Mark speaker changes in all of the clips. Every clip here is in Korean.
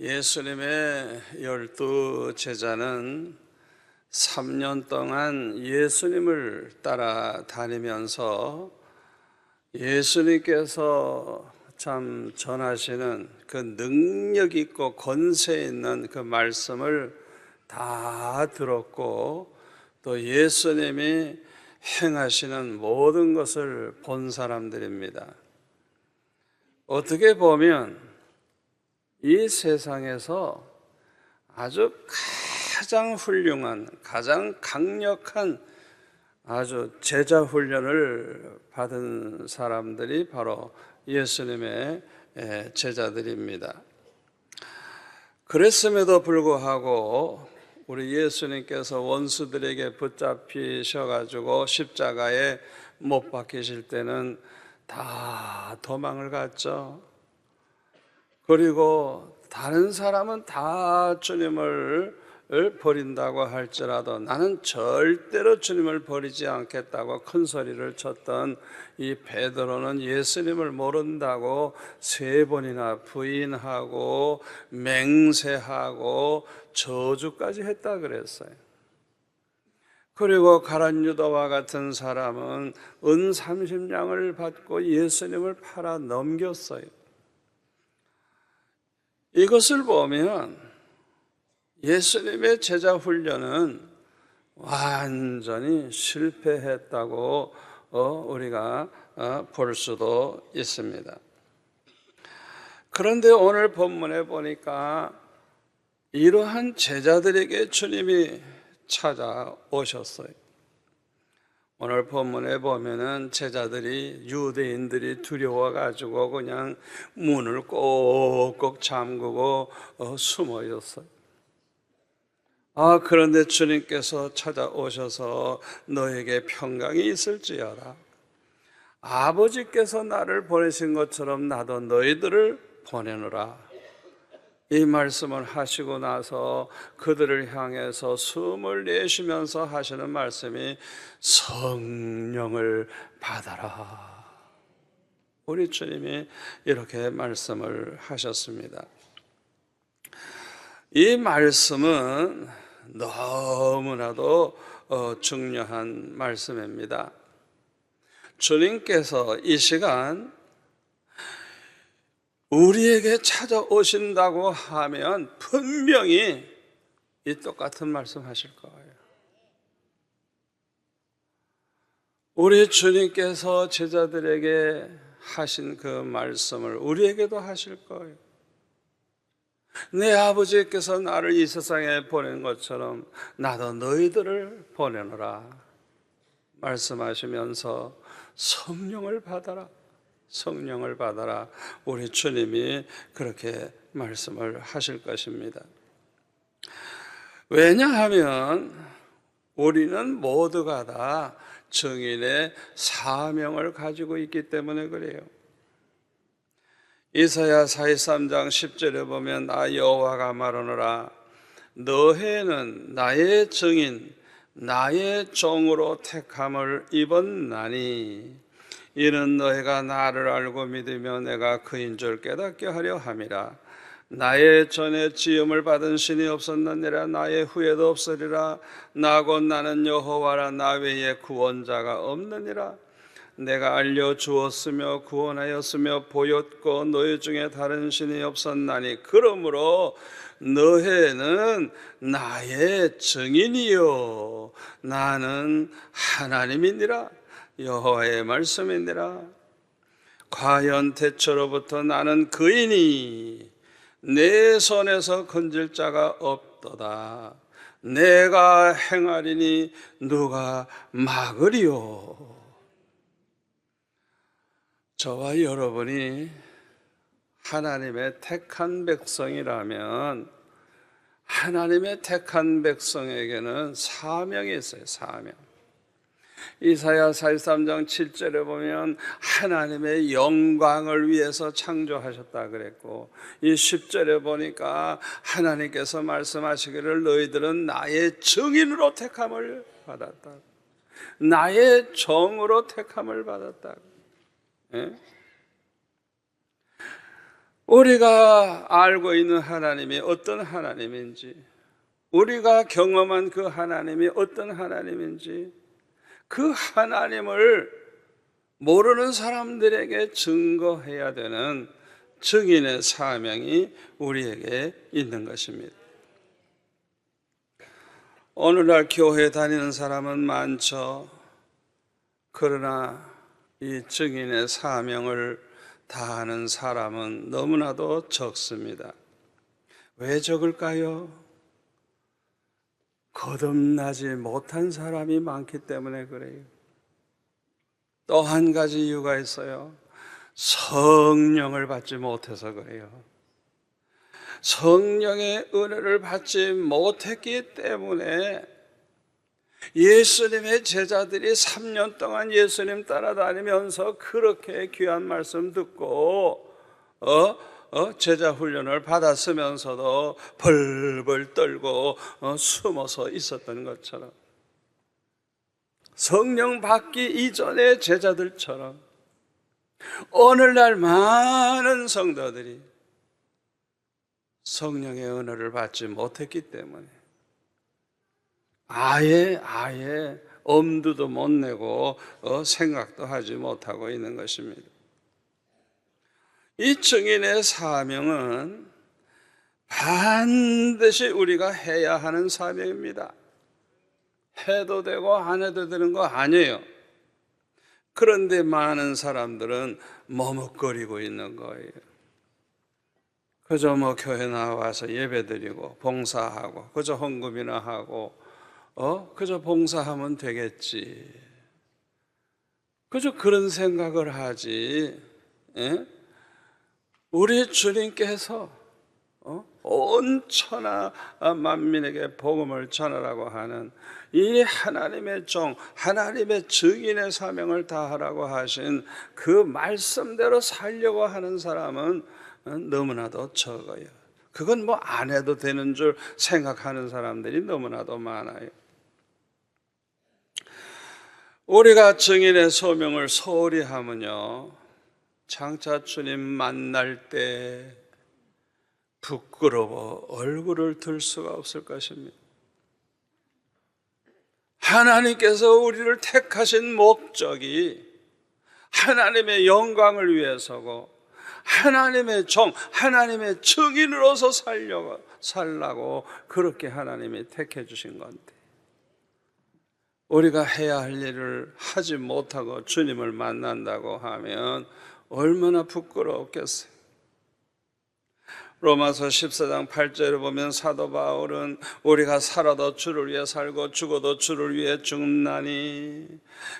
Speaker 1: 예수님의 12제자는 3년 동안 예수님을 따라다니면서 예수님께서 참 전하시는 그 능력 있고 권세 있는 그 말씀을 다 들었고, 또 예수님이 행하시는 모든 것을 본 사람들입니다. 어떻게 보면 이 세상에서 아주 가장 훌륭한, 가장 강력한 아주 제자 훈련을 받은 사람들이 바로 예수님의 제자들입니다. 그랬음에도 불구하고 우리 예수님께서 원수들에게 붙잡히셔가지고 십자가에 못 박히실 때는 다 도망을 갔죠. 그리고 다른 사람은 다 주님을 버린다고 할지라도 나는 절대로 주님을 버리지 않겠다고 큰 소리를 쳤던 이 베드로는 예수님을 모른다고 3번이나 부인하고 맹세하고 저주까지 했다 그랬어요. 그리고 가룟 유다와 같은 사람은 은 30냥을 받고 예수님을 팔아 넘겼어요. 이것을 보면 예수님의 제자 훈련은 완전히 실패했다고 우리가 볼 수도 있습니다. 그런데 오늘 본문에 보니까 이러한 제자들에게 주님이 찾아오셨어요. 오늘 본문에 보면은 제자들이, 유대인들이 두려워가지고 그냥 문을 꼭꼭 잠그고 숨어 있었어요. 그런데 주님께서 찾아오셔서 너에게 평강이 있을지어다. 아버지께서 나를 보내신 것처럼 나도 너희들을 보내노라. 이 말씀을 하시고 나서 그들을 향해서 숨을 내쉬면서 하시는 말씀이 성령을 받아라. 우리 주님이 이렇게 말씀을 하셨습니다. 이 말씀은 너무나도 중요한 말씀입니다. 주님께서 이 시간 우리에게 찾아오신다고 하면 분명히 이 똑같은 말씀 하실 거예요. 우리 주님께서 제자들에게 하신 그 말씀을 우리에게도 하실 거예요. 내 아버지께서 나를 이 세상에 보낸 것처럼 나도 너희들을 보내노라 말씀하시면서 성령을 받아라, 성령을 받아라. 우리 주님이 그렇게 말씀을 하실 것입니다. 왜냐하면 우리는 모두가 다 증인의 사명을 가지고 있기 때문에 그래요. 이사야 43장 10절에 보면 나 여호와가 말하노라 너희는 나의 증인 나의 종으로 택함을 입었나니 이는 너희가 나를 알고 믿으며 내가 그인 줄 깨닫게 하려 함이라. 나의 전에 지음을 받은 신이 없었느니라 나의 후에도 없으리라. 나 곧 나는 여호와라 나 외에 구원자가 없느니라. 내가 알려주었으며 구원하였으며 보였고 너희 중에 다른 신이 없었나니 그러므로 너희는 나의 증인이요 나는 하나님이니라. 여호와의 말씀이니라. 과연 대처로부터 나는 그이니 내 손에서 건질 자가 없도다. 내가 행하리니 누가 막으리요. 저와 여러분이 하나님의 택한 백성이라면 하나님의 택한 백성에게는 사명이 있어요. 사명. 이사야 43장 7절에 보면 하나님의 영광을 위해서 창조하셨다 그랬고, 이 10절에 보니까 하나님께서 말씀하시기를 너희들은 나의 증인으로 택함을 받았다. 나의 정으로 택함을 받았다. 예? 우리가 알고 있는 하나님이 어떤 하나님인지, 우리가 경험한 그 하나님이 어떤 하나님인지, 그 하나님을 모르는 사람들에게 증거해야 되는 증인의 사명이 우리에게 있는 것입니다. 오늘날 교회 다니는 사람은 많죠. 그러나 이 증인의 사명을 다하는 사람은 너무나도 적습니다. 왜 적을까요? 거듭나지 못한 사람이 많기 때문에 그래요. 또 한 가지 이유가 있어요. 성령을 받지 못해서 그래요. 성령의 은혜를 받지 못했기 때문에 예수님의 제자들이 3년 동안 예수님 따라다니면서 그렇게 귀한 말씀 듣고 제자 훈련을 받았으면서도 벌벌 떨고 숨어서 있었던 것처럼, 성령 받기 이전의 제자들처럼 오늘날 많은 성도들이 성령의 은혜를 받지 못했기 때문에 아예 엄두도 못 내고 생각도 하지 못하고 있는 것입니다. 이 증인의 사명은 반드시 우리가 해야 하는 사명입니다. 해도 되고 안 해도 되는 거 아니에요. 그런데 많은 사람들은 머뭇거리고 있는 거예요. 그저 교회 나와서 예배드리고 봉사하고 그저 헌금이나 하고 그저 봉사하면 되겠지. 그저 그런 생각을 하지. 우리 주님께서 온 천하 만민에게 복음을 전하라고 하는 이 하나님의 종, 하나님의 증인의 사명을 다하라고 하신 그 말씀대로 살려고 하는 사람은 너무나도 적어요. 그건 안 해도 되는 줄 생각하는 사람들이 너무나도 많아요. 우리가 증인의 소명을 소홀히 하면요, 장차 주님 만날 때 부끄러워 얼굴을 들 수가 없을 것입니다. 하나님께서 우리를 택하신 목적이 하나님의 영광을 위해서고 하나님의 종, 하나님의 증인으로서 살라고 그렇게 하나님이 택해 주신 건데, 우리가 해야 할 일을 하지 못하고 주님을 만난다고 하면 얼마나 부끄러웠겠어요. 로마서 14장 8절에 보면 사도 바울은 우리가 살아도 주를 위해 살고 죽어도 주를 위해 죽나니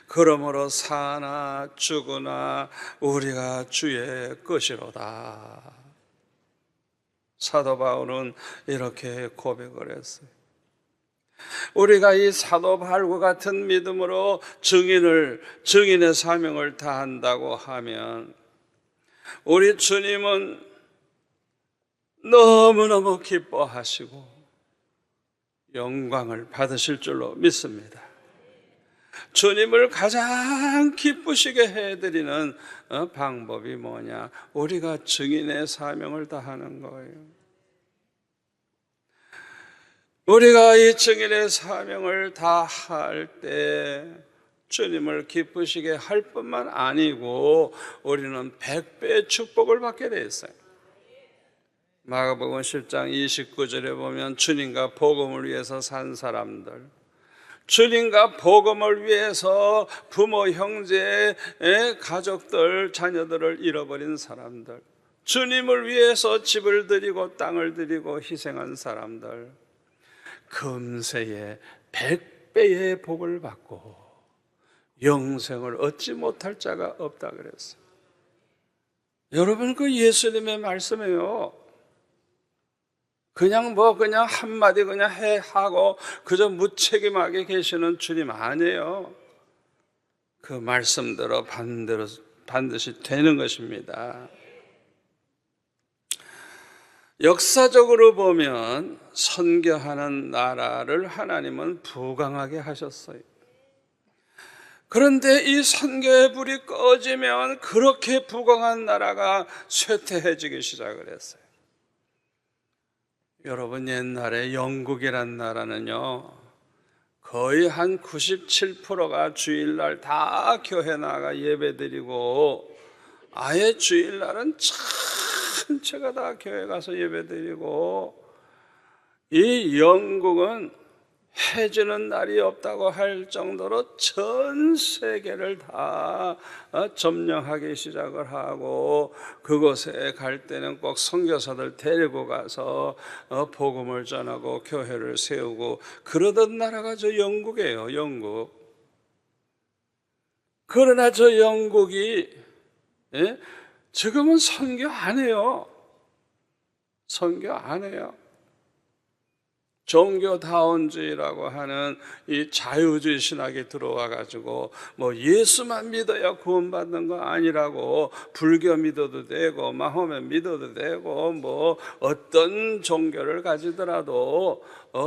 Speaker 1: 그러므로 사나 죽으나 우리가 주의 것이로다. 사도 바울은 이렇게 고백을 했어요. 우리가 이 사도 바울과 같은 믿음으로 증인의 사명을 다한다고 하면 우리 주님은 너무너무 기뻐하시고 영광을 받으실 줄로 믿습니다. 주님을 가장 기쁘시게 해드리는 방법이 뭐냐? 우리가 증인의 사명을 다하는 거예요. 우리가 이 증인의 사명을 다할 때 주님을 기쁘시게 할 뿐만 아니고 우리는 100배의 축복을 받게 돼 있어요. 마가복음 10장 29절에 보면 주님과 복음을 위해서 산 사람들, 주님과 복음을 위해서 부모, 형제, 가족들, 자녀들을 잃어버린 사람들, 주님을 위해서 집을 드리고 땅을 드리고 희생한 사람들, 금세에 100배의 복을 받고 영생을 얻지 못할 자가 없다 그랬어요. 여러분, 그 예수님의 말씀이에요. 그냥 한마디 하고 그저 무책임하게 계시는 주님 아니에요. 그 말씀대로 반드시 되는 것입니다. 역사적으로 보면 선교하는 나라를 하나님은 부강하게 하셨어요. 그런데 이 선교의 불이 꺼지면 그렇게 부강한 나라가 쇠퇴해지기 시작을 했어요. 여러분, 옛날에 영국이란 나라는요, 거의 한 97%가 주일날 다 교회 나가 예배드리고, 아예 주일날은 전체가 다 교회 가서 예배드리고, 이 영국은 해지는 날이 없다고 할 정도로 전 세계를 다 점령하기 시작을 하고, 그곳에 갈 때는 꼭 선교사들 데리고 가서 복음을 전하고 교회를 세우고 그러던 나라가 저 영국이에요. 영국. 그러나 저 영국이 지금은 선교 안 해요. 선교 안 해요. 종교다원주의라고 하는 이 자유주의 신학이 들어와 가지고 뭐 예수만 믿어야 구원받는 거 아니라고, 불교 믿어도 되고 마호메 믿어도 되고 뭐 어떤 종교를 가지더라도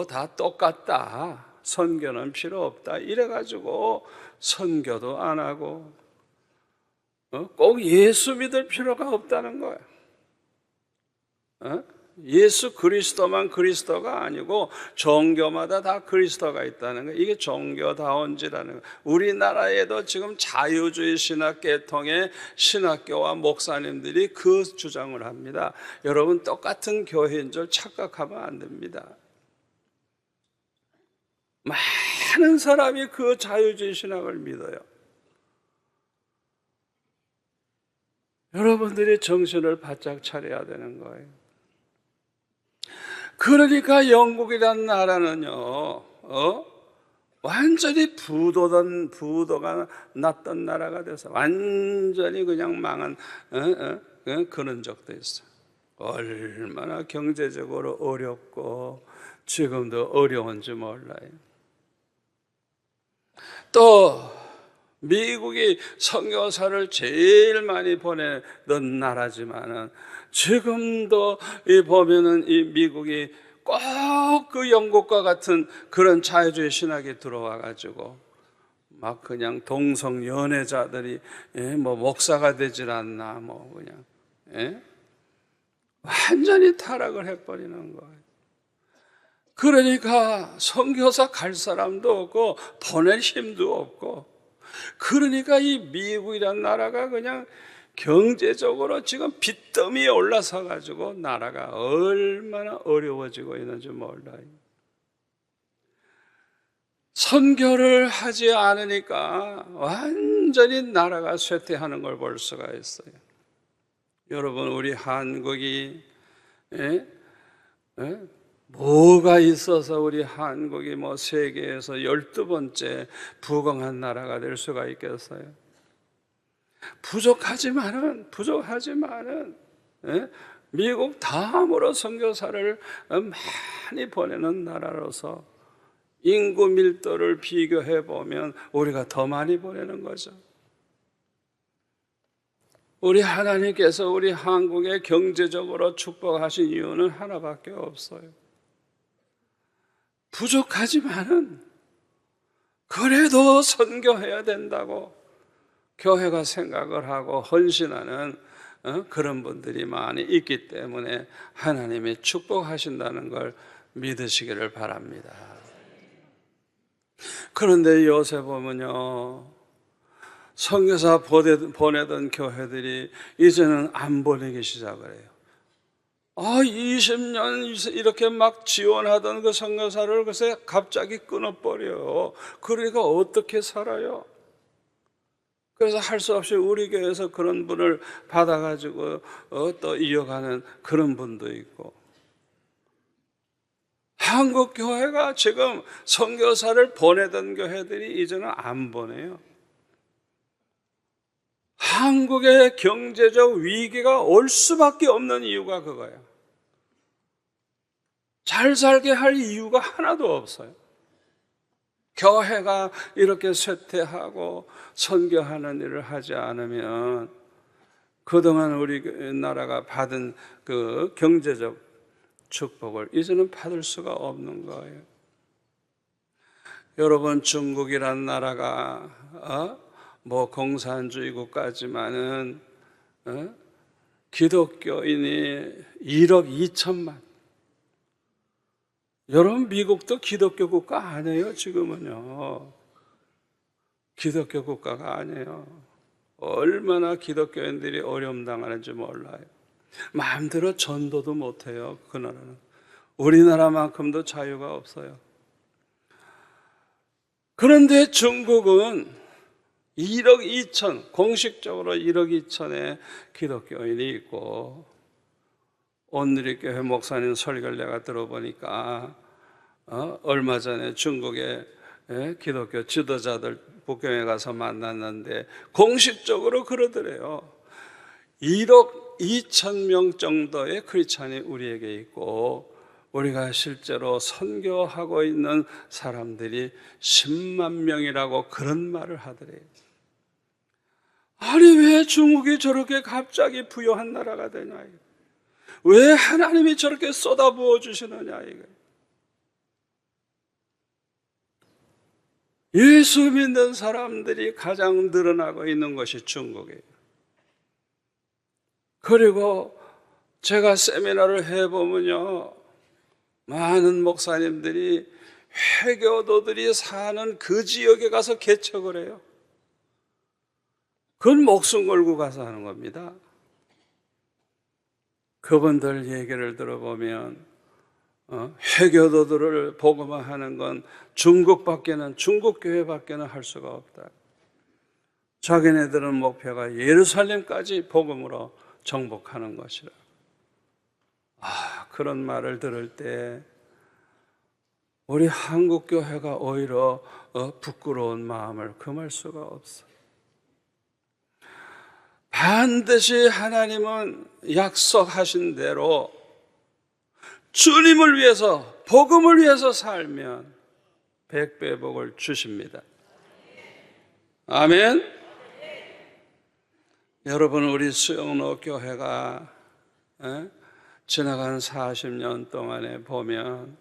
Speaker 1: 다 똑같다, 선교는 필요 없다, 이래 가지고 선교도 안 하고 꼭 예수 믿을 필요가 없다는 거야. 예수 그리스도만 그리스도가 아니고 종교마다 다 그리스도가 있다는 거예요. 이게 종교다원주의라는 거예요. 우리나라에도 지금 자유주의 신학 계통의 신학교와 목사님들이 그 주장을 합니다. 여러분, 똑같은 교회인 줄 착각하면 안 됩니다. 많은 사람이 그 자유주의 신학을 믿어요. 여러분들이 정신을 바짝 차려야 되는 거예요. 그러니까 영국이란 나라는요, 완전히 부도가 났던 나라가 돼서 완전히 그냥 망한 그런 적도 있어요. 얼마나 경제적으로 어렵고 지금도 어려운지 몰라요. 또 미국이 선교사를 제일 많이 보내던 나라지만은 지금도 보면은 이 미국이 꼭 그 영국과 같은 그런 자유주의 신학이 들어와 가지고 막 그냥 동성 연애자들이 뭐 목사가 되질 않나 뭐 그냥 완전히 타락을 해버리는 거예요. 그러니까 선교사 갈 사람도 없고 보낼 힘도 없고, 그러니까 이 미국이란 나라가 그냥 경제적으로 지금 빚더미에 올라서 가지고 나라가 얼마나 어려워지고 있는지 몰라요. 선교를 하지 않으니까 완전히 나라가 쇠퇴하는 걸 볼 수가 있어요. 여러분, 우리 한국이 뭐가 있어서 우리 한국이 뭐 세계에서 12번째 부강한 나라가 될 수가 있겠어요? 부족하지만은 미국 다음으로 선교사를 많이 보내는 나라로서 인구 밀도를 비교해 보면 우리가 더 많이 보내는 거죠. 우리 하나님께서 우리 한국에 경제적으로 축복하신 이유는 하나밖에 없어요. 부족하지만은 그래도 선교해야 된다고 교회가 생각을 하고 헌신하는 그런 분들이 많이 있기 때문에 하나님이 축복하신다는 걸 믿으시기를 바랍니다. 그런데 요새 보면요, 선교사 보내던 교회들이 이제는 안 보내기 시작을 해요. 20년 이렇게 막 지원하던 그 선교사를 글쎄 갑자기 끊어버려요. 그러니까 어떻게 살아요? 그래서 할 수 없이 우리 교회에서 그런 분을 받아가지고 또 이어가는 그런 분도 있고, 한국 교회가 지금 선교사를 보내던 교회들이 이제는 안 보내요. 한국의 경제적 위기가 올 수밖에 없는 이유가 그거예요. 잘 살게 할 이유가 하나도 없어요. 교회가 이렇게 쇠퇴하고 선교하는 일을 하지 않으면 그동안 우리 나라가 받은 그 경제적 축복을 이제는 받을 수가 없는 거예요. 여러분, 중국이란 나라가 뭐 공산주의 국가지만은 기독교인이 1억 2천만. 여러분, 미국도 기독교 국가 아니에요. 지금은요, 기독교 국가가 아니에요. 얼마나 기독교인들이 어려움 당하는지 몰라요. 마음대로 전도도 못해요. 그 나라는 우리나라만큼도 자유가 없어요. 그런데 중국은 1억 2천, 공식적으로 1억 2천의 기독교인이 있고, 온누리 교회 목사님 설교를 내가 들어보니까 얼마 전에 중국의 기독교 지도자들 북경에 가서 만났는데 공식적으로 그러더래요. 1억 2천 명 정도의 크리스찬이 우리에게 있고, 우리가 실제로 선교하고 있는 사람들이 10만 명이라고 그런 말을 하더래요. 아니, 왜 중국이 저렇게 갑자기 부유한 나라가 되냐, 왜 하나님이 저렇게 쏟아부어 주시느냐, 이거. 예수 믿는 사람들이 가장 늘어나고 있는 것이 중국이에요. 그리고 제가 세미나를 해보면요, 많은 목사님들이 회교도들이 사는 그 지역에 가서 개척을 해요. 그건 목숨 걸고 가서 하는 겁니다. 그분들 얘기를 들어보면 회교도들을 복음화하는 건 중국 교회밖에는 할 수가 없다. 자기네들은 목표가 예루살렘까지 복음으로 정복하는 것이라. 그런 말을 들을 때 우리 한국 교회가 오히려 부끄러운 마음을 금할 수가 없어. 반드시 하나님은 약속하신 대로 주님을 위해서, 복음을 위해서 살면 100배 복을 주십니다. 아멘. 여러분, 우리 수영로 교회가 지나간 40년 동안에 보면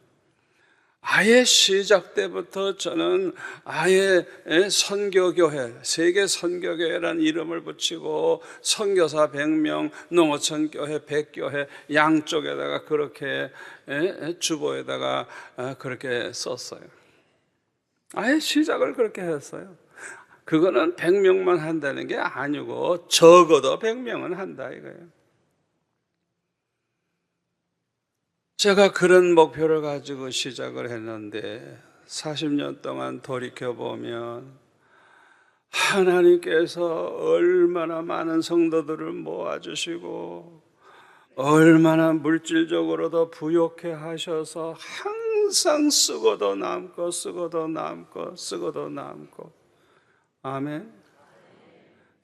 Speaker 1: 아예 시작 때부터 저는 아예 선교교회, 세계 선교교회라는 이름을 붙이고 선교사 100명, 농어촌 교회 100교회 양쪽에다가 그렇게 주보에다가 그렇게 썼어요. 아예 시작을 그렇게 했어요. 그거는 100명만 한다는 게 아니고 적어도 100명은 한다 이거예요. 제가 그런 목표를 가지고 시작을 했는데 40년 동안 돌이켜보면 하나님께서 얼마나 많은 성도들을 모아주시고 얼마나 물질적으로도 부욕해 하셔서 항상 쓰고도 남고 쓰고도 남고 쓰고도 남고, 아멘.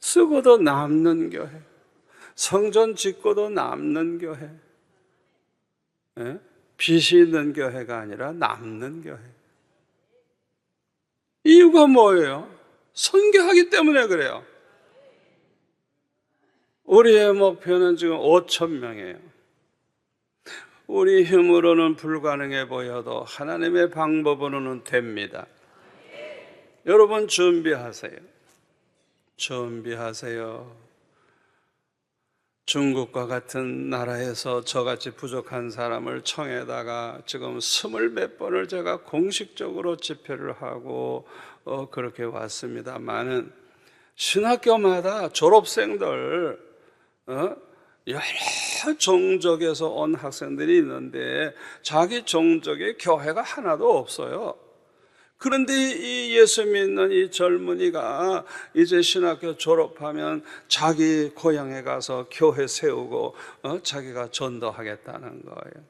Speaker 1: 쓰고도 남는 교회, 성전 짓고도 남는 교회, 빚이 있는 교회가 아니라 남는 교회. 이유가 뭐예요? 선교하기 때문에 그래요. 우리의 목표는 지금 5천 명이에요. 우리 힘으로는 불가능해 보여도 하나님의 방법으로는 됩니다. 여러분, 준비하세요. 준비하세요. 중국과 같은 나라에서 저같이 부족한 사람을 청에다가 지금 20몇 번을 제가 공식적으로 집회를 하고 그렇게 왔습니다만은 신학교마다 졸업생들 여러 종족에서 온 학생들이 있는데 자기 종족에 교회가 하나도 없어요. 그런데 이 예수 믿는 이 젊은이가 이제 신학교 졸업하면 자기 고향에 가서 교회 세우고 자기가 전도하겠다는 거예요.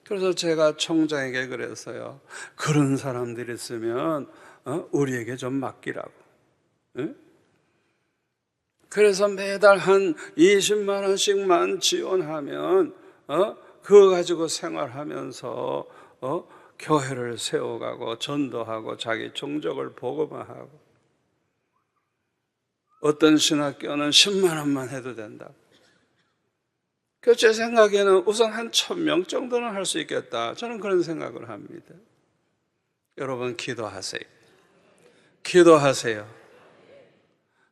Speaker 1: 그래서 제가 총장에게 그랬어요. 그런 사람들이 있으면 우리에게 좀 맡기라고. 그래서 매달 한 20만 원씩만 지원하면 그거 가지고 생활하면서 교회를 세워가고 전도하고 자기 종족을 복음화하고, 어떤 신학교는 10만 원만 해도 된다. 그래서 제 생각에는 우선 한 1000명 정도는 할 수 있겠다, 저는 그런 생각을 합니다. 여러분 기도하세요. 기도하세요.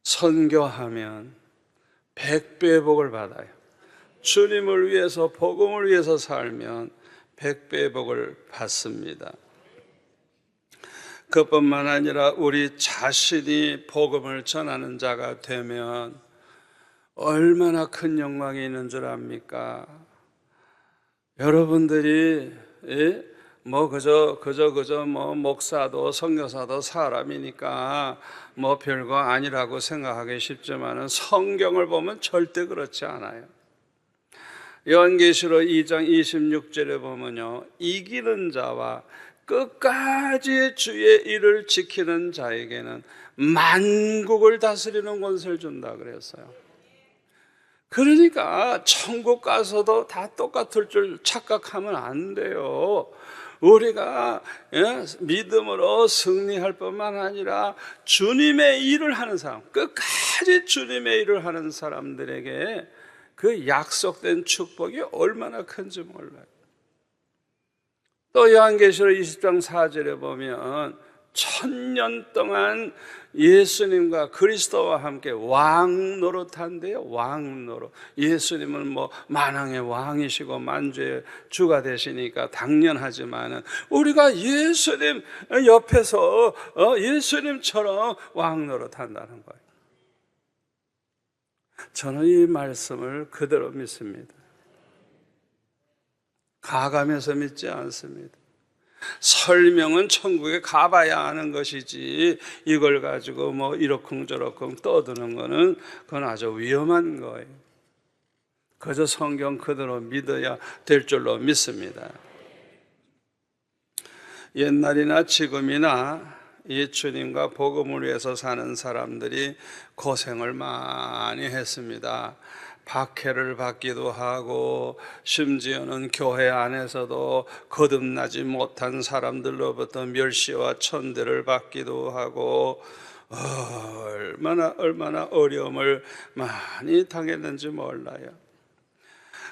Speaker 1: 선교하면 100배의 복을 받아요. 주님을 위해서, 복음을 위해서 살면 100배의 복을 받습니다. 그뿐만 아니라 우리 자신이 복음을 전하는 자가 되면 얼마나 큰 영광이 있는 줄 압니까? 여러분들이 그저 목사도 선교사도 사람이니까 별거 아니라고 생각하기 쉽지만은 성경을 보면 절대 그렇지 않아요. 요한계시록 2장 26절에 보면요, 이기는 자와 끝까지 주의 일을 지키는 자에게는 만국을 다스리는 권세를 준다 그랬어요. 그러니까 천국 가서도 다 똑같을 줄 착각하면 안 돼요. 우리가 믿음으로 승리할 뿐만 아니라 주님의 일을 하는 사람, 끝까지 주님의 일을 하는 사람들에게 그 약속된 축복이 얼마나 큰지 몰라요. 또 요한계시록 20장 4절에 보면 1000년 동안 예수님과 그리스도와 함께 왕 노릇한대요. 왕 노릇. 예수님은 만왕의 왕이시고 만주의 주가 되시니까 당연하지만은 우리가 예수님 옆에서 예수님처럼 왕 노릇한다는 거예요. 저는 이 말씀을 그대로 믿습니다. 가감해서 믿지 않습니다. 설명은 천국에 가봐야 하는 것이지 이걸 가지고 이러쿵저러쿵 떠드는 거는 그건 아주 위험한 거예요. 그저 성경 그대로 믿어야 될 줄로 믿습니다. 옛날이나 지금이나 이 주님과 복음을 위해서 사는 사람들이 고생을 많이 했습니다. 박해를 받기도 하고 심지어는 교회 안에서도 거듭나지 못한 사람들로부터 멸시와 천대를 받기도 하고 얼마나 어려움을 많이 당했는지 몰라요.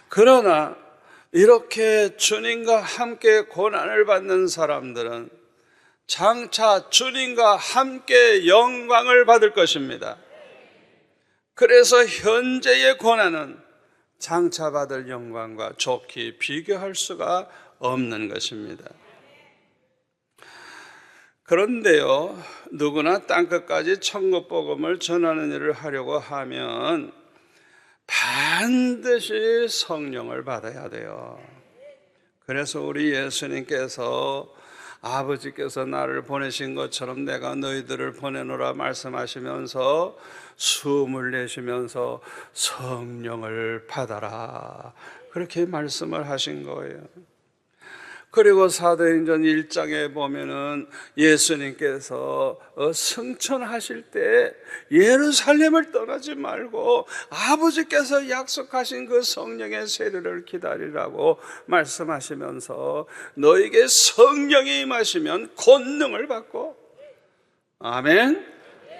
Speaker 1: 그러나 이렇게 주님과 함께 고난을 받는 사람들은 장차 주님과 함께 영광을 받을 것입니다. 그래서 현재의 고난은 장차 받을 영광과 좋게 비교할 수가 없는 것입니다. 그런데요, 누구나 땅끝까지 천국 복음을 전하는 일을 하려고 하면 반드시 성령을 받아야 돼요. 그래서 우리 예수님께서 아버지께서 나를 보내신 것처럼 내가 너희들을 보내노라 말씀하시면서 숨을 내쉬면서 성령을 받아라, 그렇게 말씀을 하신 거예요. 그리고 사도행전 1장에 보면은 예수님께서 승천하실 때 예루살렘을 떠나지 말고 아버지께서 약속하신 그 성령의 세례를 기다리라고 말씀하시면서 너에게 성령이 임하시면 권능을 받고, 아멘,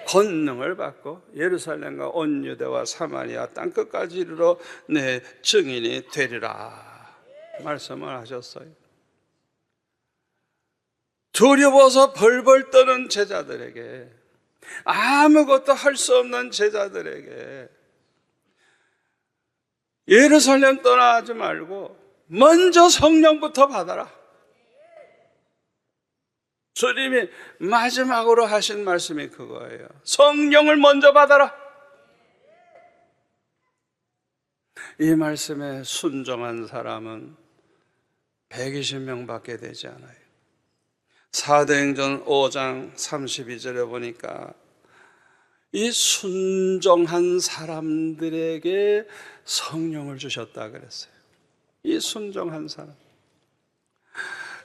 Speaker 1: 권능을 받고 예루살렘과 온 유대와 사마리아 땅끝까지 이르러 내 증인이 되리라 말씀을 하셨어요. 두려워서 벌벌 떠는 제자들에게, 아무것도 할 수 없는 제자들에게 예루살렘 떠나지 말고 먼저 성령부터 받아라. 주님이 마지막으로 하신 말씀이 그거예요. 성령을 먼저 받아라. 이 말씀에 순종한 사람은 120명밖에 되지 않아요. 사도행전 5장 32절에 보니까 이 순종한 사람들에게 성령을 주셨다 그랬어요. 이 순종한 사람.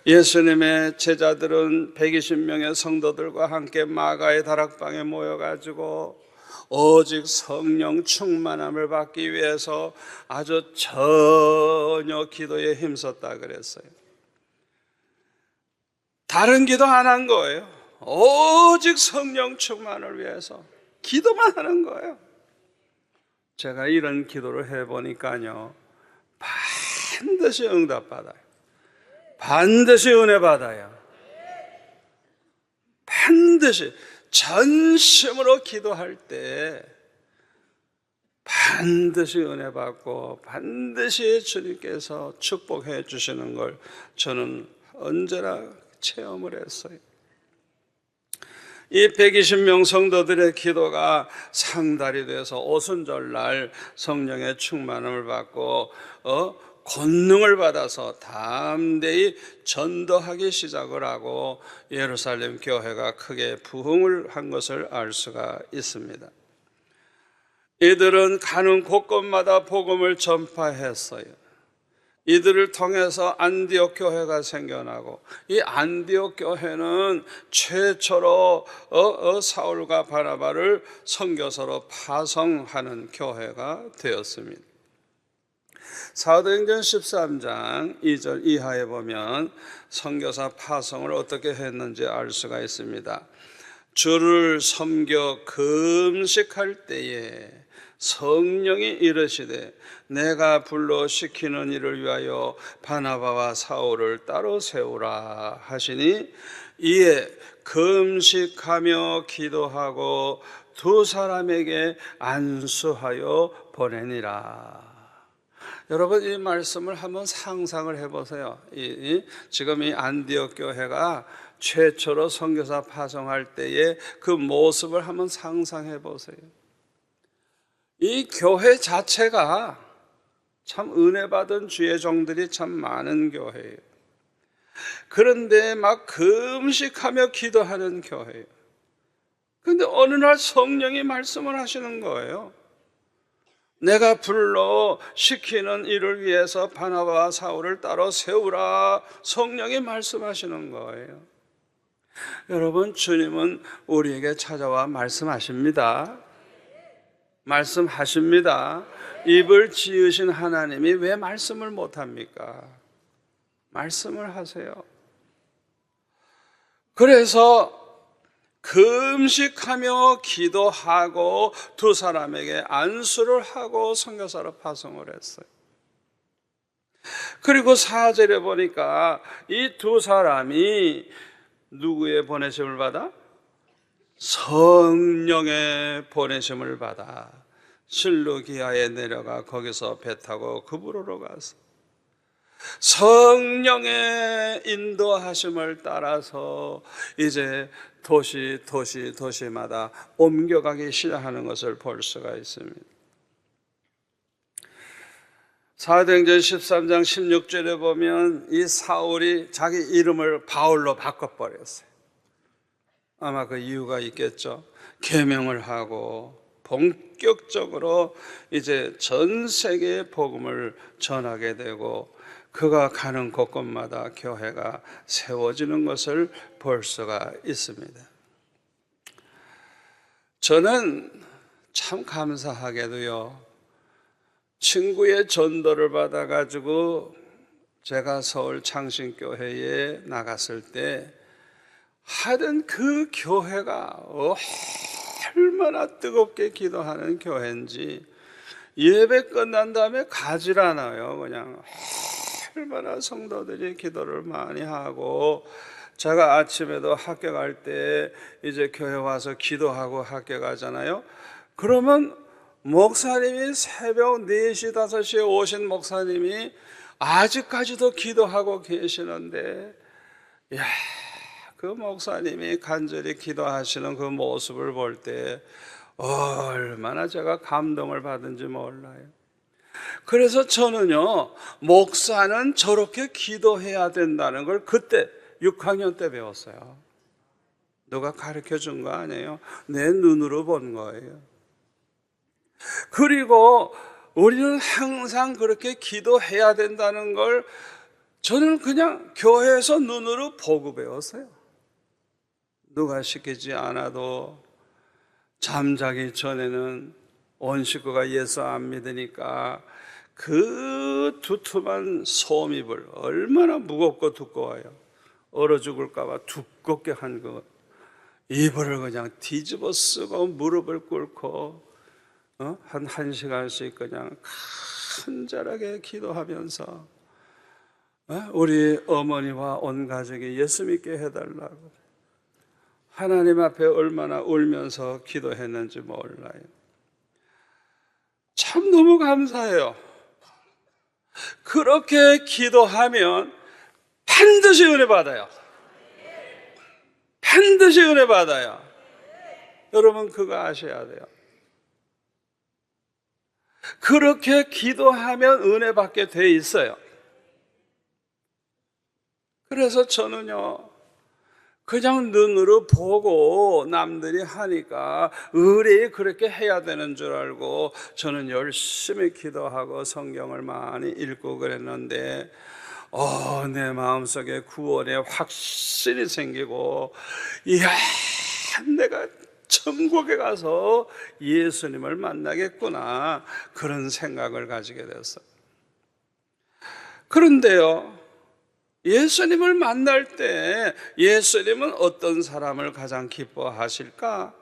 Speaker 1: 예수님의 제자들은 120명의 성도들과 함께 마가의 다락방에 모여가지고 오직 성령 충만함을 받기 위해서 아주 전혀 기도에 힘썼다 그랬어요. 다른 기도 안 한 거예요. 오직 성령 충만을 위해서 기도만 하는 거예요. 제가 이런 기도를 해보니까요, 반드시 응답받아요. 반드시 은혜 받아요. 반드시 전심으로 기도할 때 반드시 은혜 받고 반드시 주님께서 축복해 주시는 걸 저는 언제나 체험을 했어요. 이 120명 성도들의 기도가 상달이 돼서 오순절날 성령의 충만함을 받고 권능을 받아서 담대히 전도하기 시작을 하고 예루살렘 교회가 크게 부흥을 한 것을 알 수가 있습니다. 이들은 가는 곳곳마다 복음을 전파했어요. 이들을 통해서 안디옥 교회가 생겨나고, 이 안디옥 교회는 최초로 사울과 바나바를 선교사로 파송하는 교회가 되었습니다. 사도행전 13장 2절 이하에 보면 선교사 파송을 어떻게 했는지 알 수가 있습니다. 주를 섬겨 금식할 때에 성령이 이르시되 내가 불러 시키는 일을 위하여 바나바와 사울을 따로 세우라 하시니 이에 금식하며 기도하고 두 사람에게 안수하여 보내니라. 여러분, 이 말씀을 한번 상상을 해보세요. 지금 이 안디옥 교회가 최초로 선교사 파송할 때의 그 모습을 한번 상상해 보세요. 이 교회 자체가 참 은혜 받은 주의 종들이 참 많은 교회예요. 그런데 막 금식하며 기도하는 교회예요. 그런데 어느 날 성령이 말씀을 하시는 거예요. 내가 불러 시키는 일을 위해서 바나바와 사울을 따로 세우라. 성령이 말씀하시는 거예요. 여러분, 주님은 우리에게 찾아와 말씀하십니다. 말씀하십니다. 입을 지으신 하나님이 왜 말씀을 못합니까? 말씀을 하세요. 그래서 금식하며 기도하고 두 사람에게 안수를 하고 선교사로 파송을 했어요. 그리고 4절에 보니까 이 두 사람이 누구의 보내심을 받아? 성령의 보내심을 받아 실루기아에 내려가 거기서 배 타고 그브로로 가서 성령의 인도하심을 따라서 이제 도시마다 옮겨가기 시작하는 것을 볼 수가 있습니다. 사도행전 13장 16절에 보면 이 사울이 자기 이름을 바울로 바꿔버렸어요. 아마 그 이유가 있겠죠. 계명을 하고 본격적으로 이제 전 세계에 복음을 전하게 되고 그가 가는 곳곳마다 교회가 세워지는 것을 볼 수가 있습니다. 저는 참 감사하게도요, 친구의 전도를 받아가지고 제가 서울 창신교회에 나갔을 때 하던 그 교회가 얼마나 뜨겁게 기도하는 교회인지 예배 끝난 다음에 가질 않아요. 그냥 얼마나 성도들이 기도를 많이 하고, 제가 아침에도 학교 갈 때 이제 교회 와서 기도하고 학교 가잖아요. 그러면 목사님이 새벽 4시, 5시에 오신 목사님이 아직까지도 기도하고 계시는데, 야, 그 목사님이 간절히 기도하시는 그 모습을 볼 때 얼마나 제가 감동을 받은지 몰라요. 그래서 저는요, 목사는 저렇게 기도해야 된다는 걸 그때 6학년 때 배웠어요. 누가 가르쳐 준 거 아니에요. 내 눈으로 본 거예요. 그리고 우리는 항상 그렇게 기도해야 된다는 걸 저는 그냥 교회에서 눈으로 보고 배웠어요. 누가 시키지 않아도 잠자기 전에는 온 식구가 예수 안 믿으니까 그 두툼한 소미불, 얼마나 무겁고 두꺼워요. 얼어 죽을까 봐 두껍게 한 거, 이불을 그냥 뒤집어 쓰고 무릎을 꿇고 한 1시간씩 그냥 간절하게 기도하면서 우리 어머니와 온 가족이 예수 믿게 해달라고 하나님 앞에 얼마나 울면서 기도했는지 몰라요. 참 너무 감사해요. 그렇게 기도하면 반드시 은혜 받아요. 반드시 은혜 받아요. 여러분 그거 아셔야 돼요. 그렇게 기도하면 은혜 받게 돼 있어요. 그래서 저는요, 그냥 눈으로 보고 남들이 하니까 의뢰에 그렇게 해야 되는 줄 알고 저는 열심히 기도하고 성경을 많이 읽고 그랬는데 내 마음속에 구원의 확신이 생기고, 이야, 내가 천국에 가서 예수님을 만나겠구나, 그런 생각을 가지게 됐어요. 그런데요, 예수님을 만날 때 예수님은 어떤 사람을 가장 기뻐하실까?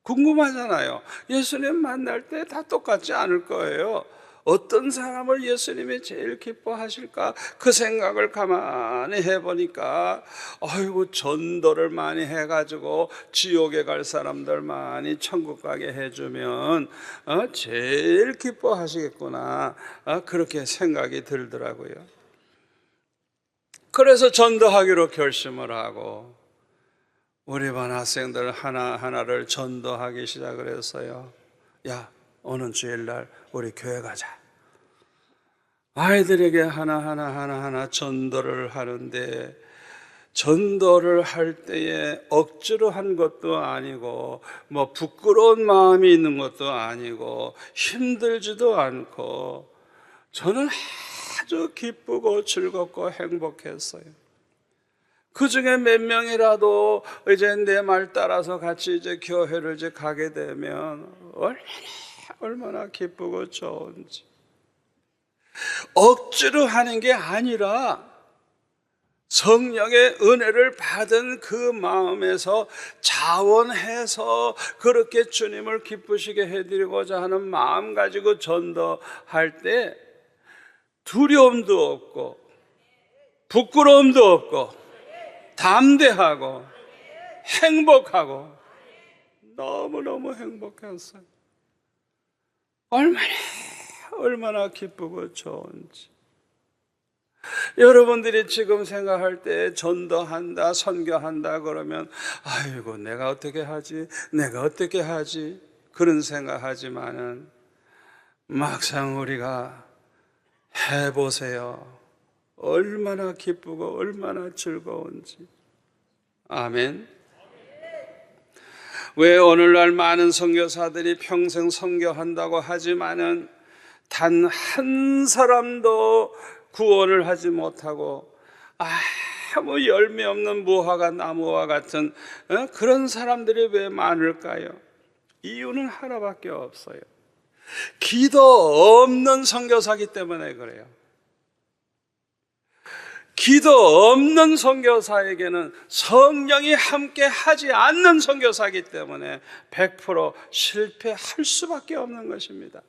Speaker 1: 궁금하잖아요. 예수님 만날 때 다 똑같지 않을 거예요. 어떤 사람을 예수님이 제일 기뻐하실까? 그 생각을 가만히 해보니까 아이고, 전도를 많이 해가지고 지옥에 갈 사람들 많이 천국 가게 해주면 제일 기뻐하시겠구나, 그렇게 생각이 들더라고요. 그래서 전도하기로 결심을 하고 우리 반 학생들 하나하나를 전도하기 시작을 했어요. 야, 오는 주일날 우리 교회 가자. 아이들에게 하나하나 전도를 하는데, 전도를 할 때에 억지로 한 것도 아니고 뭐 부끄러운 마음이 있는 것도 아니고 힘들지도 않고 저는 아주 기쁘고 즐겁고 행복했어요. 그 중에 몇 명이라도 이제 내 말 따라서 같이 이제 교회를 이제 가게 되면 얼마나 기쁘고 좋은지. 억지로 하는 게 아니라 성령의 은혜를 받은 그 마음에서 자원해서 그렇게 주님을 기쁘시게 해드리고자 하는 마음 가지고 전도할 때 두려움도 없고 부끄러움도 없고 담대하고 행복하고 너무너무 행복했어요. 얼마나 기쁘고 좋은지. 여러분들이 지금 생각할 때 전도한다, 선교한다 그러면 아이고, 내가 어떻게 하지? 그런 생각하지만은 막상 우리가 해보세요. 얼마나 기쁘고 얼마나 즐거운지. 아멘. 왜 오늘날 많은 선교사들이 평생 선교한다고 하지만은 단 한 사람도 구원을 하지 못하고 아무 열매 없는 무화과 나무와 같은 그런 사람들이 왜 많을까요? 이유는 하나밖에 없어요. 기도 없는 선교사기 때문에 그래요. 기도 없는 선교사에게는 성령이 함께 하지 않는 선교사이기 때문에 100% 실패할 수밖에 없는 것입니다.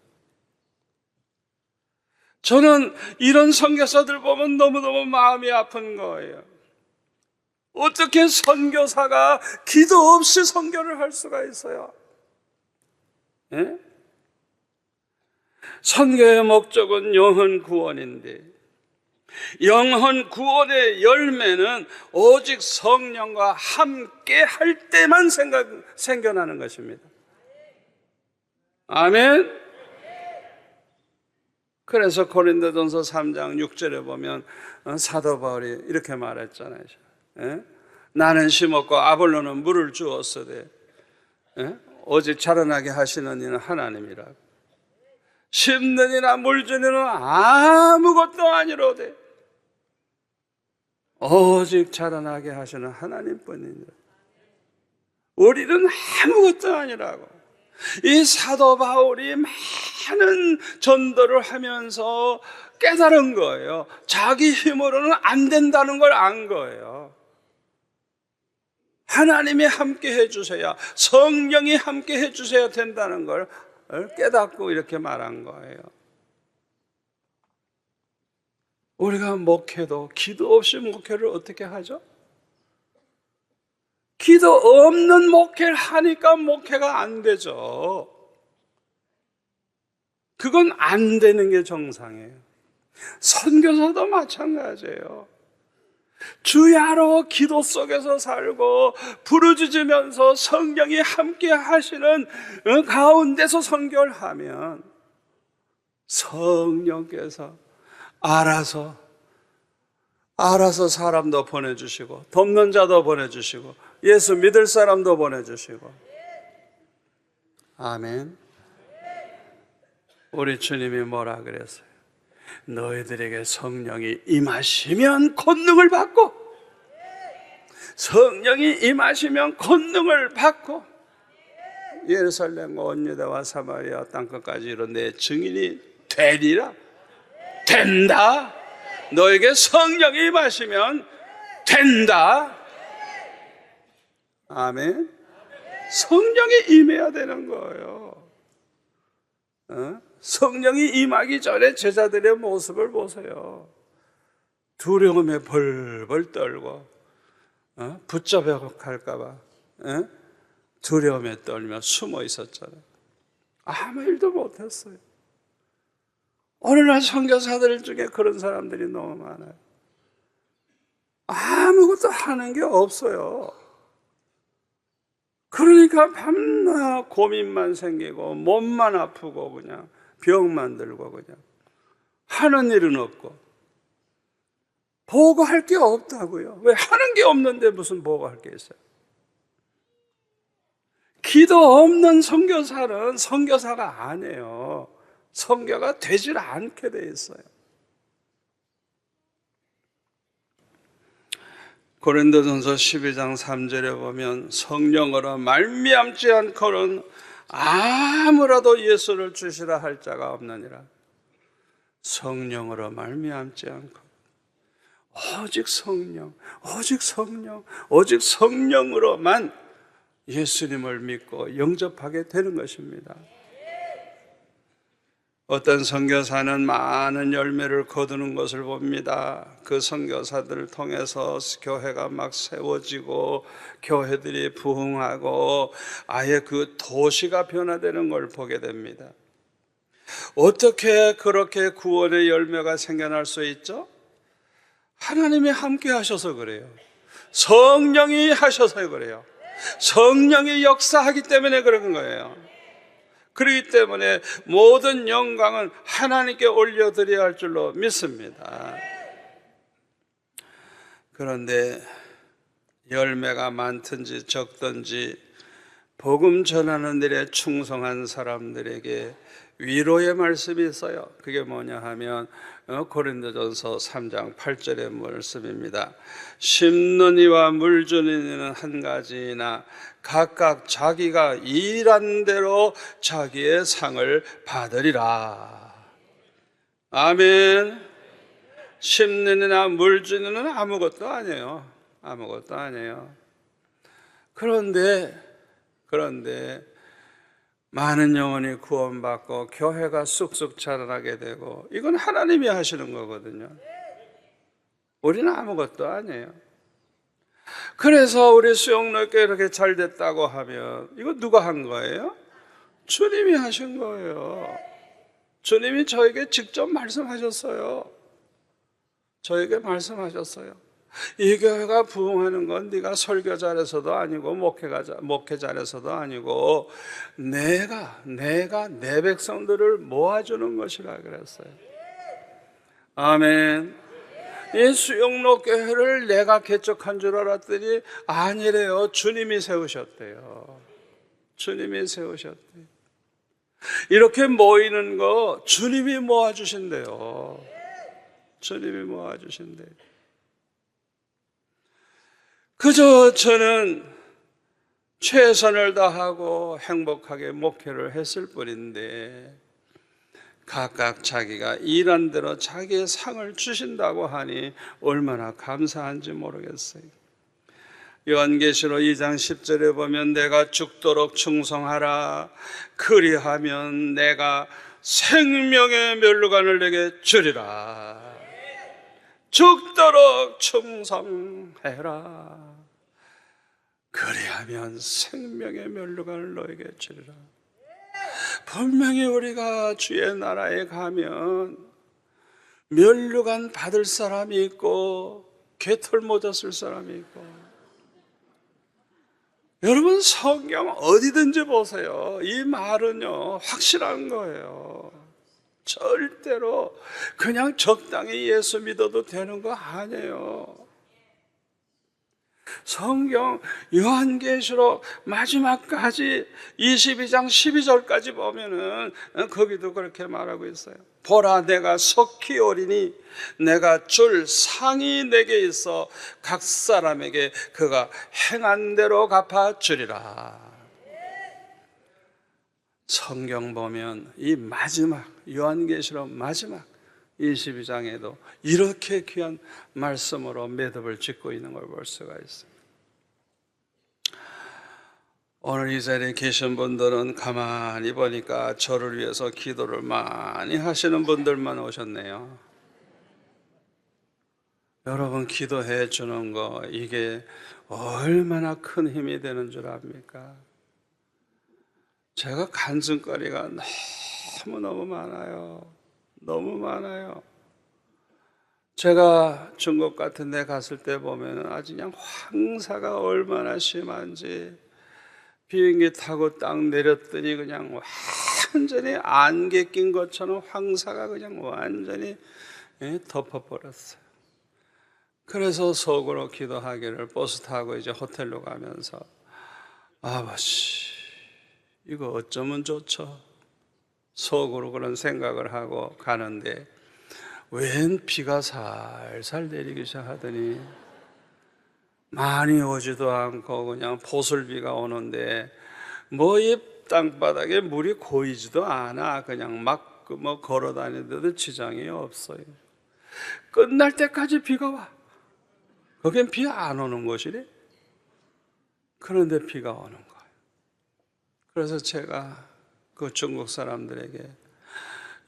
Speaker 1: 저는 이런 선교사들 보면 너무너무 마음이 아픈 거예요. 어떻게 선교사가 기도 없이 선교를 할 수가 있어요? 예? 선교의 목적은 영혼 구원인데, 영혼 구원의 열매는 오직 성령과 함께 할 때만 생겨나는 것입니다. 아멘. 그래서 고린도전서 3장 6절에 보면 사도 바울이 이렇게 말했잖아요. 나는 심었고 아볼로는 물을 주었으되 오직 자라나게 하시는 이는 하나님이라고. 심는 이나 물 주는 이는 아무것도 아니로되 오직 자라나게 하시는 하나님뿐이니라. 우리는 아무것도 아니라고. 이 사도 바울이 많은 전도를 하면서 깨달은 거예요. 자기 힘으로는 안 된다는 걸 안 거예요. 하나님이 함께 해주셔야, 성령이 함께 해주셔야 된다는 걸 깨닫고 이렇게 말한 거예요. 우리가 목회도 기도 없이 목회를 어떻게 하죠? 기도 없는 목회를 하니까 목회가 안 되죠. 그건 안 되는 게 정상이에요. 선교사도 마찬가지예요. 주야로 기도 속에서 살고 부르짖으면서 성령이 함께 하시는 가운데서 선교를 하면 성령께서 알아서 사람도 보내주시고 돕는 자도 보내주시고 예수 믿을 사람도 보내주시고. 아멘. 우리 주님이 뭐라 그랬어요? 너희들에게 성령이 임하시면 권능을 받고, 성령이 임하시면 권능을 받고 예루살렘과 온 유다와 사마리아 땅끝까지 이런 내 증인이 되리라. 된다. 너에게 성령이 임하시면 된다. 아멘. 성령이 임해야 되는 거예요. 성령이 임하기 전에 제자들의 모습을 보세요. 두려움에 벌벌 떨고 붙잡혀 갈까봐 두려움에 떨며 숨어 있었잖아요. 아무 일도 못했어요. 오늘날 선교사들 중에 그런 사람들이 너무 많아요. 아무것도 하는 게 없어요. 그러니까 밤낮 고민만 생기고 몸만 아프고 그냥 병만 들고 그냥 하는 일은 없고 보고할 게 없다고요. 왜? 하는 게 없는데 무슨 보고할 게 있어요? 기도 없는 선교사는 선교사가 아니에요. 선교가 되질 않게 돼 있어요. 고린도전서 12장 3절에 보면 성령으로 말미암지 않고는 아무라도 예수를 주시라 할 자가 없느니라. 성령으로 말미암지 않고 오직 성령, 오직 성령, 오직 성령으로만 예수님을 믿고 영접하게 되는 것입니다. 어떤 선교사는 많은 열매를 거두는 것을 봅니다. 그 선교사들을 통해서 교회가 막 세워지고 교회들이 부흥하고 아예 그 도시가 변화되는 걸 보게 됩니다. 어떻게 그렇게 구원의 열매가 생겨날 수 있죠? 하나님이 함께 하셔서 그래요. 성령이 하셔서 그래요. 성령이 역사하기 때문에 그런 거예요. 그렇기 때문에 모든 영광은 하나님께 올려드려야 할 줄로 믿습니다. 그런데 열매가 많든지 적든지 복음 전하는 일에 충성한 사람들에게 위로의 말씀이 있어요. 그게 뭐냐 하면 고린도전서 3장 8절의 말씀입니다. 심는 이와 물 주는 이는 한 가지나 각각 자기가 일한 대로 자기의 상을 받으리라. 아멘. 심는 이나 물 주는 이는 아무것도 아니에요. 아무것도 아니에요. 그런데 많은 영혼이 구원받고 교회가 쑥쑥 자라나게 되고 이건 하나님이 하시는 거거든요. 우리는 아무것도 아니에요. 그래서 우리 수영로교회 이렇게 잘 됐다고 하면 이거 누가 한 거예요? 주님이 하신 거예요. 주님이 저에게 직접 말씀하셨어요. 저에게 말씀하셨어요. 이 교회가 부흥하는 건 네가 설교 잘해서도 아니고 목회 잘해서도 아니고 내가 내 백성들을 모아주는 것이라 그랬어요. 아멘. 이 수영로 교회를 내가 개척한 줄 알았더니 아니래요. 주님이 세우셨대요. 주님이 세우셨대요. 이렇게 모이는 거 주님이 모아주신대요. 주님이 모아주신대요. 그저 저는 최선을 다하고 행복하게 목회를 했을 뿐인데 각각 자기가 일한 대로 자기의 상을 주신다고 하니 얼마나 감사한지 모르겠어요. 요한계시록 2장 10절에 보면 내가 죽도록 충성하라. 그리하면 내가 생명의 멸류관을 내게 주리라. 죽도록 충성해라. 그리하면 생명의 면류관을 너에게 주리라. 분명히 우리가 주의 나라에 가면 면류관 받을 사람이 있고 개털 모자 쓸 사람이 있고, 여러분 성경 어디든지 보세요. 이 말은요 확실한 거예요. 절대로 그냥 적당히 예수 믿어도 되는 거 아니에요. 성경 요한계시록 마지막까지 22장 12절까지 보면은 거기도 그렇게 말하고 있어요. 보라, 내가 속히 오리니 내가 줄 상이 내게 있어 각 사람에게 그가 행한 대로 갚아 주리라. 성경 보면 이 마지막 요한계시록 마지막 22장에도 이렇게 귀한 말씀으로 매듭을 짓고 있는 걸 볼 수가 있습니다. 오늘 이 자리에 계신 분들은 가만히 보니까 저를 위해서 기도를 많이 하시는 분들만 오셨네요. 여러분 기도해 주는 거 이게 얼마나 큰 힘이 되는 줄 압니까? 제가 간증거리가 너무너무 많아요. 너무 많아요. 제가 중국 같은 데 갔을 때 보면 아주 그냥 황사가 얼마나 심한지, 비행기 타고 딱 내렸더니 그냥 완전히 안개 낀 것처럼 황사가 그냥 완전히 덮어버렸어요. 그래서 속으로 기도하기를 버스 타고 이제 호텔로 가면서, 아버지 이거 어쩌면 좋죠? 속으로 그런 생각을 하고 가는데 웬 비가 살살 내리기 시작하더니 많이 오지도 않고 그냥 보슬비가 오는데 뭐 이 땅바닥에 물이 고이지도 않아. 그냥 막 뭐 걸어 다니는데도 지장이 없어요. 끝날 때까지 비가 와. 거긴 비 안 오는 곳이래. 그런데 비가 오는 거예요. 그래서 제가 그 중국 사람들에게,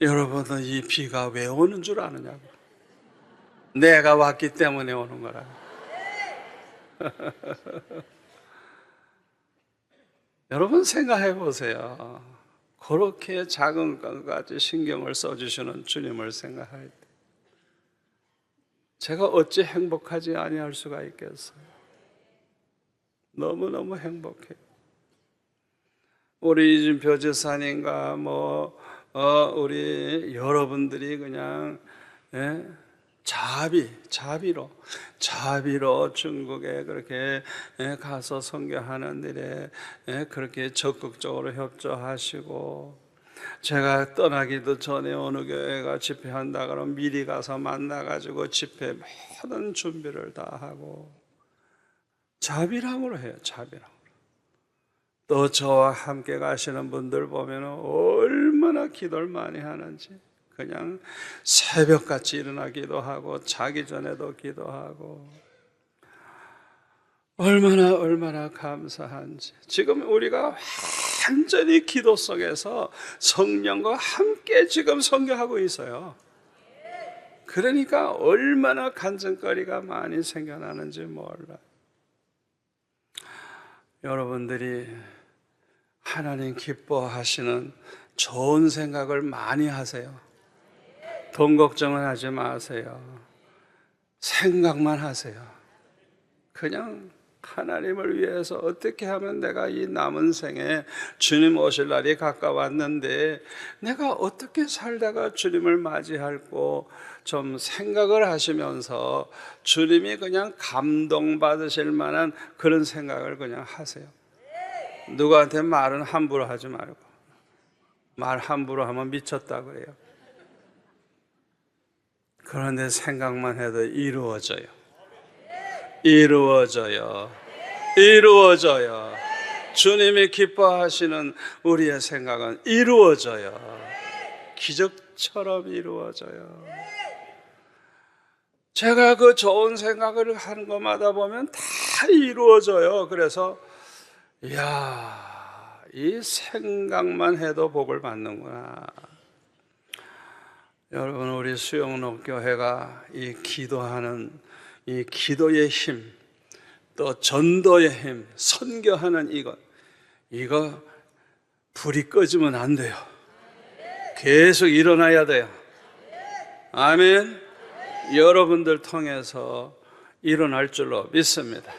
Speaker 1: 여러분은 이 비가 왜 오는 줄 아느냐고. 내가 왔기 때문에 오는 거라. 여러분 생각해 보세요. 그렇게 작은 것까지 신경을 써주시는 주님을 생각할 때 제가 어찌 행복하지 아니할 수가 있겠어요. 너무너무 행복해요. 우리 이준표 지사님과 우리 여러분들이 그냥 자비로 중국에 그렇게 가서 선교하는 일에 그렇게 적극적으로 협조하시고, 제가 떠나기도 전에 어느 교회가 집회한다 그러면 미리 가서 만나가지고 집회 모든 준비를 다 하고 자비랑으로 해요. 자비랑. 또 저와 함께 가시는 분들 보면 얼마나 기도를 많이 하는지, 그냥 새벽같이 일어나 기도하고 자기 전에도 기도하고, 얼마나 감사한지. 지금 우리가 완전히 기도 속에서 성령과 함께 지금 선교하고 있어요. 그러니까 얼마나 간증거리가 많이 생겨나는지 몰라요. 여러분들이 하나님 기뻐하시는 좋은 생각을 많이 하세요. 돈 걱정은 하지 마세요. 생각만 하세요. 그냥 하나님을 위해서 어떻게 하면 내가 이 남은 생에 주님 오실 날이 가까웠는데 내가 어떻게 살다가 주님을 맞이할고 좀 생각을 하시면서 주님이 그냥 감동받으실 만한 그런 생각을 그냥 하세요. 누구한테 말은 함부로 하지 말고. 말 함부로 하면 미쳤다 그래요. 그런데 생각만 해도 이루어져요. 주님이 기뻐하시는 우리의 생각은 이루어져요. 기적처럼 이루어져요. 제가 그 좋은 생각을 하는 것마다 보면 다 이루어져요. 그래서 이야, 이 생각만 해도 복을 받는구나. 여러분, 우리 수영록 교회가 이 기도하는 이 기도의 힘 또 전도의 힘, 선교하는 이거 불이 꺼지면 안 돼요. 계속 일어나야 돼요. 아멘. 여러분들 통해서 일어날 줄로 믿습니다.